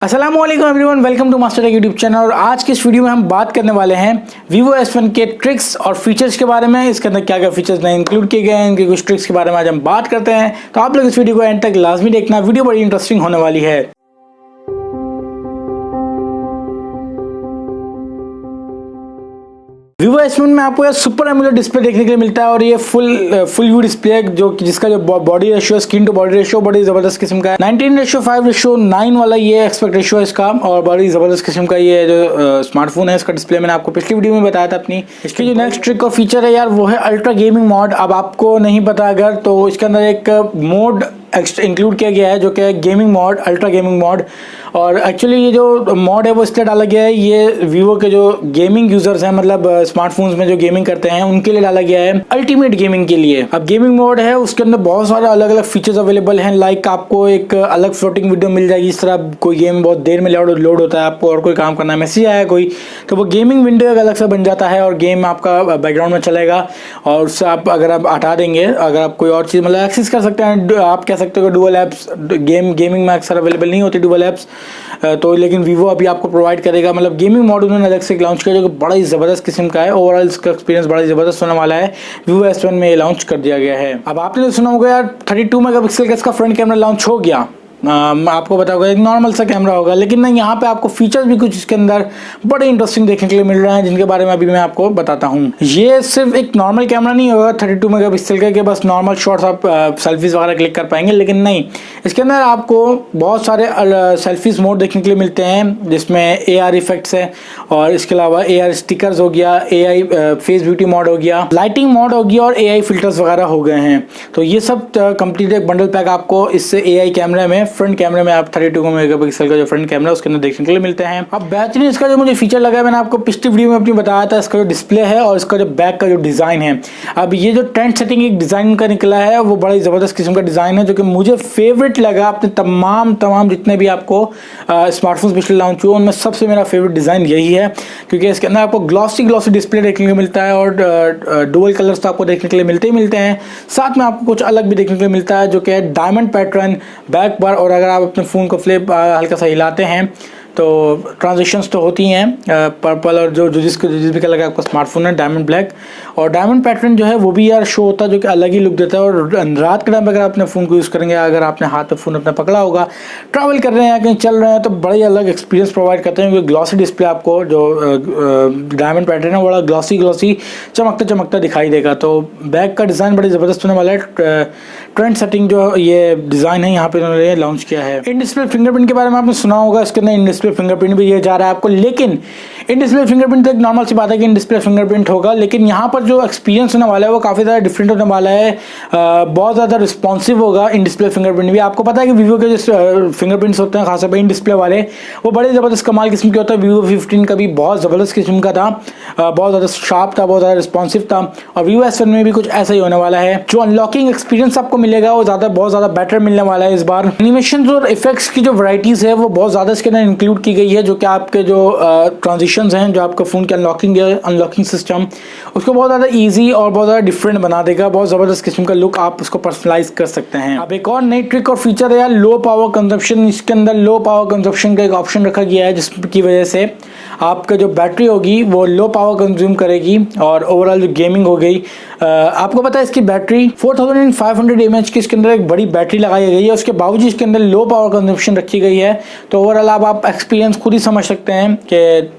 अस्सलामुअलैकुम everyone, welcome to Mastertech YouTube channel. और आज की इस वीडियो में हम बात करने वाले हैं Vivo S1 के ट्रिक्स और फीचर्स के बारे में। इसके अंदर क्या क्या फीचर्स नए इंक्लूड किए गए हैं, इनके कुछ ट्रिक्स के बारे में आज हम बात करते हैं। तो आप लोग इस वीडियो को एंड तक लाजमी देखना, वीडियो बड़ी इंटरेस्टिंग होने वाली है। Vivo S1 में आपको यह सुपर एमोलेड डिस्प्ले देखने के लिए मिलता है और ये फुल व्यू डिस्प्ले है जो जिसका जो body ratio, screen to body ratio बड़ी जबरदस्त किस्म का है। 19:5:9 वाला ये एक्सपेक्ट रेशियो है इसका और बड़ी जबरदस्त किस्म का ये जो स्मार्टफोन है इसका डिस्प्ले मैंने आपको पिछली वीडियो में बताया था अपनी। इसकी जो नेक्स्ट ट्रिक और फीचर है यार वो है अल्ट्रा गेमिंग मोड। अब आपको नहीं पता अगर तो इसके अंदर एक मोड इंक्लूड किया गया है जो कि gaming mode, ultra gaming mode. और एक्चुअली ये जो मोड है वो इसलिए डाला गया है, ये वीवो के जो गेमिंग यूजर्स हैं, मतलब स्मार्टफोन्स में जो गेमिंग करते हैं उनके लिए डाला गया है, अल्टीमेट गेमिंग के लिए। अब गेमिंग मोड है उसके अंदर बहुत सारे अलग अलग फीचर्स अवेलेबल हैं। लाइक आपको एक अलग फ्लोटिंग वीडियो मिल जाएगी। इस तरह कोई गेम बहुत देर में लोड होता है, आपको और कोई काम करना है, मैसेज आया कोई, तो वो गेमिंग विंडो एक अलग से बन जाता है और गेम आपका बैकग्राउंड में चलेगा। और उससे आप अगर आप हटा देंगे, अगर आप कोई और चीज़ मतलब एक्सेस कर सकते हैं, आप कह सकते हो कि डुअल ऐप्स गेमिंग में अक्सर अवेलेबल नहीं होती डुअल ऐप्स, तो लेकिन वीवो अभी आपको प्रोवाइड करेगा। मतलब गेमिंग मॉड उन्होंने अलग से लॉन्च किया जो कि बड़ा ही ज़बरदस्त किस्म का है। ओवरऑल इसका एक्सपीरियंस बड़ा ही ज़बरदस्त होने वाला है। Vivo S1 में ये लॉन्च कर दिया गया है। अब आपने जो सुना होगा यार 32 मेगापिक्सल का इसका फ्रंट कैमरा लॉन्च हो गया। आपको पता होगा एक नॉर्मल सा कैमरा होगा, लेकिन नहीं, यहाँ पे आपको फीचर्स भी कुछ इसके अंदर बड़े इंटरेस्टिंग देखने के लिए मिल रहे हैं जिनके बारे में अभी मैं आपको बताता हूँ। ये सिर्फ एक नॉर्मल कैमरा नहीं होगा 32 मेगापिक्सल का कि बस नॉर्मल शॉट्स आप सेल्फीज वगैरह क्लिक कर पाएंगे, लेकिन नहीं, इसके अंदर आपको बहुत सारे सेल्फीज मोड देखने के लिए मिलते हैं जिसमें AR इफेक्ट्स है और इसके अलावा AR स्टिकर्स हो गया, AI फेस ब्यूटी मोड हो गया, लाइटिंग मोड हो गया और AI फिल्टर्स वगैरह हो गए हैं। तो ये सब कंप्लीट एक बंडल पैक आपको इससे AI कैमरे में, फ्रंट कैमरे में आप 32 मेगापिक्सल का जो फ्रंट कैमरा है उसके अंदर देखने के लिए मिलते हैं। अब बेहतरीन इसका जो मुझे फीचर लगा है, मैंने आपको पिछली वीडियो में अपनी बताया था, इसका जो डिस्प्ले है और इसका जो बैक का जो डिज़ाइन है। अब ये जो ट्रेंड सेटिंग एक डिज़ाइन का निकला है वो बड़ा ही ज़बरदस्त किस्म का डिज़ाइन है जो कि मुझे फेवरेट लगा। अपने तमाम जितने भी आपको स्मार्टफोन्स पिछले लॉन्च हुए उनमें सबसे मेरा फेवरेट डिज़ाइन यही है, क्योंकि इसके अंदर आपको ग्लॉसी डिस्प्ले देखने को मिलता है और डुअल कलर्स तो आपको देखने के लिए मिलते ही मिलते हैं। साथ में आपको कुछ अलग भी देखने के लिए मिलता है जो कि डायमंड पैटर्न बैक पर, और अगर आप अपने फ़ोन को फ्लिप हल्का सा हिलाते हैं तो ट्रांजिशंस तो होती हैं पर्पल और जो जिस भी कलर का आपका स्मार्टफोन है, डायमंड ब्लैक और डायमंड पैटर्न जो है वो भी यार शो होता है जो कि अलग ही लुक देता है। और रात के टाइम पर अगर अपने फ़ोन को यूज़ करेंगे, अगर आपने हाथ में फ़ोन अपना पकड़ा होगा, ट्रैवल कर रहे हैं, कहीं चल रहे हैं, तो बड़ा ही अलग एक्सपीरियंस प्रोवाइड करते हैं। क्योंकि ग्लॉसी डिस्प्ले आपको जो डायमंड पैटर्न है बड़ा ग्लॉसी चमकता दिखाई देगा। तो बैक का डिज़ाइन बड़ी ज़बरदस्त होने वाला है। ट्रेंड सेटिंग जो ये डिज़ाइन है यहाँ पे उन्होंने लॉन्च किया है। इन डिस्प्ले फिंगरप्रिंट के बारे में आपने सुना होगा, इसके अंदर इन डिस्प्ले फिंगरप्रिंट भी ये जा रहा है आपको, लेकिन इन डिस्प्ले फिंगरप्रिंट तो एक नॉर्मल सी बात है कि इन डिस्प्ले फिंगरप्रिंट होगा, लेकिन यहाँ पर जो एक्सपीरियंस होने वाला है वो काफ़ी ज़्यादा डिफरेंट होने वाला है। बहुत ज़्यादा रिस्पॉन्सिव होगा इन डिस्प्ले फिंगरप्रिंट भी। आपको पता है कि वीवो के जो फिंगरप्रिंट्स होते हैं खासतौर पर इन डिस्प्ले वाले, वो बड़े ज़बरदस्त कमाल किस्म के होता है। Vivo 15 का भी बहुत ज़बरदस्त किस्म का था, बहुत ज़्यादा शार्प था, बहुत ज़्यादा रिस्पॉन्सिव था और Vivo S1 में भी कुछ ऐसा ही होने वाला है। जो अनलॉकिंग एक्सपीरियंस आपको मिलेगा वो बहुत ज़्यादा बेटर मिलने वाला है इस बार। एनिमेशन और इफेक्ट्स की जो वैरायटीज़ है वो बहुत ज़्यादा इसके अंदर इंक्लूड की गई है, जो कि आपके जो ट्रांजिशंस हैं, जो आपका फ़ोन की अनलॉकिंग सिस्टम, उसको बहुत ज़्यादा ईजी और बहुत ज़्यादा डिफरेंट बना देगा। बहुत ज़बरदस्त किस्म का लुक आप उसको पर्सनलाइज कर सकते हैं। अब एक और नई ट्रिक और फीचर है यार लो पावर कंजप्शन। इसके अंदर लो पावर कंजप्शन का एक ऑप्शन रखा गया है जिसकी वजह से आपका जो बैटरी होगी वो लो पावर कंज्यूम करेगी और ओवरऑल जो गेमिंग हो गई, आपको पता है इसकी बैटरी 4500 mAh की इसके अंदर एक बड़ी बैटरी लगाई गई है, उसके बावजूद इसके अंदर लो पावर कंजप्शन रखी गई है। तो ओवरऑल आप एक्सपीरियंस खुद ही समझ सकते हैं कि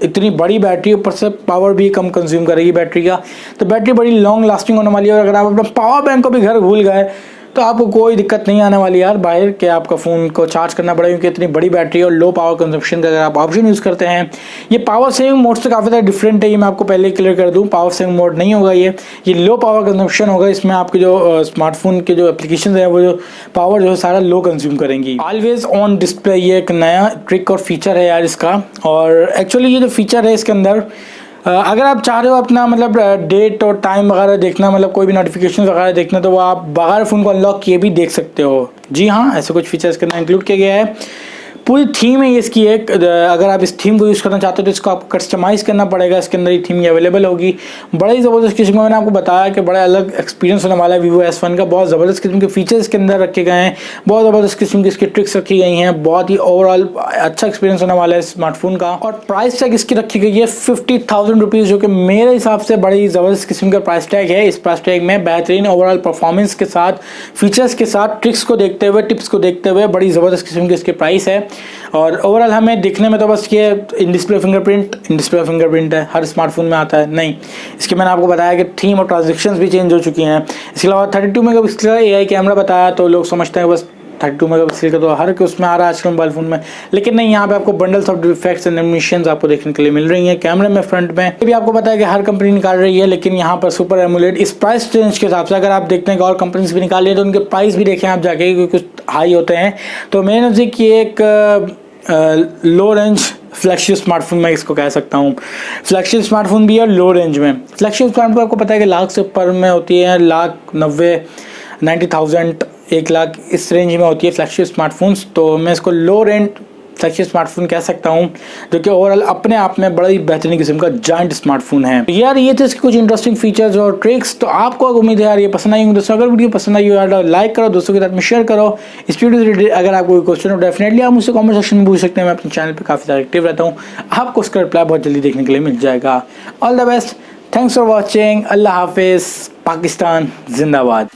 इतनी बड़ी बैटरी, ऊपर से पावर भी कम कंज्यूम करेगी बैटरी का, तो बैटरी बड़ी लॉन्ग लास्टिंग होने वाली है। और अगर आप अपना पावर बैंक को भी घर भूल गए तो आपको कोई दिक्कत नहीं आने वाली यार बाहर के आपका फ़ोन को चार्ज करना पड़ेगा, क्योंकि इतनी बड़ी बैटरी और लो पावर कंजप्शन का अगर आप ऑप्शन यूज़ करते हैं। ये पावर सेविंग मोड से काफ़ी ज़्यादा डिफरेंट है, ये मैं आपको पहले क्लियर कर दूँ। पावर सेविंग मोड नहीं होगा ये लो पावर कंजप्शन होगा। इसमें आपके जो स्मार्टफोन के जो एप्लीकेशन है वो जो पावर जो है सारा लो कंज्यूम करेंगी। ऑलवेज ऑन डिस्प्ले ये एक नया ट्रिक और फीचर है यार इसका। और एक्चुअली ये जो फीचर है इसके अंदर अगर आप चाह रहे हो अपना मतलब डेट और टाइम वगैरह देखना, मतलब कोई भी नोटिफिकेशन वगैरह देखना, तो वो आप बगैर फ़ोन को अनलॉक किए भी देख सकते हो। जी हाँ, ऐसे कुछ फीचर्स के अंदर इंक्लूड किया गया है। पूरी थीम है इसकी एक, अगर आप इस थीम को यूज़ करना चाहते हो तो इसको आपको कस्टमाइज़ करना पड़ेगा, इसके अंदर ये थीम ही अवेलेबल होगी। बड़ा ही ज़बरदस्त किस्म का मैंने आपको बताया कि बड़ा अलग एक्सपीरियंस होने वाला है Vivo S1 का। बहुत ज़बरदस्त किस्म के फीचर्स इसके अंदर रखे गए हैं, बहुत ज़बरदस्त किस्म की इसकी ट्रिक्स रखी गई हैं, बहुत ही ओवरऑल अच्छा एक्सपीरियंस होने वाला है स्मार्टफोन का। और प्राइस टैग इसकी रखी गई है 50,000 रुपीज़, जो कि मेरे हिसाब से बड़ी ज़बरदस्त किस्म का प्राइस टैग है। इस प्राइस टैग में बेहतरीन ओवरऑल परफॉर्मेंस के साथ, फीचर्स के साथ, ट्रिक्स को देखते हुए, टिप्स को देखते हुए बड़ी ज़बरदस्त किस्म की इसकी प्राइस है। और ओवरऑल हमें दिखने में तो बस ये इन डिस्प्ले फिंगरप्रिंट है, हर स्मार्टफोन में आता है नहीं। इसके मैंने आपको बताया कि थीम और ट्रांजेक्शंस भी चेंज हो चुकी हैं। इसके अलावा 32 मेगापिक्सल का AI कैमरा बताया, तो लोग समझते हैं बस 32 मेगापिक्सल का तो हर उसमें आ रहा है आजकल मोबाइल फ़ोन में, लेकिन नहीं, यहाँ पे आपको bundles of effects and animations आपको देखने के लिए मिल रही हैं कैमरे में, फ्रंट में। ये भी आपको पता है कि हर कंपनी निकाल रही है, लेकिन यहाँ पर सुपर एमोलेड इस प्राइस रेंज के हिसाब से अगर आप देखते हैं कि और कंपनीज भी निकाल रही है तो उनके प्राइस भी देखें आप जाके, क्योंकि कुछ हाई होते हैं। तो मेरे नज़दीक ये एक लो रेंज फ्लैगशिप स्मार्टफोन मैं इसको कह सकता हूँ। फ्लैगशिप स्मार्टफोन भी है लो रेंज में। फ्लैगशिप स्मार्टफोन आपको पता है कि लाख से ऊपर में होती है, 1,90,000 1 लाख इस रेंज में होती है फ्लैगशिप स्मार्टफोन्स। तो मैं इसको लो रेंज फ्लैगशिप स्मार्टफोन कह सकता हूँ, जो कि ओवरऑल अपने आप में बड़ा ही बेहतरीन किस्म का जायंट स्मार्टफोन है। तो यार ये थे इसके कुछ इंटरेस्टिंग फीचर्स और ट्रिक्स। तो आपको उम्मीद है यार ये पसंद आई होंगी दोस्तों। अगर वीडियो पसंद आई हो यार लाइक करो, दोस्तों के साथ में शेयर करो। इस वीडियो से रिलेटेड अगर आपको कोई क्वेश्चन हो डेफिनेटली आप मुझसे कमेंट सेक्शन में पूछ सकते हैं। मैं अपने चैनल पर काफ़ी ज़्यादा एक्टिव रहता हूँ, आपको उसका रिप्लाई बहुत जल्दी देखने के लिए मिल जाएगा। All the best, thanks for watching, अल्लाह हाफिज़, पाकिस्तान जिंदाबाद।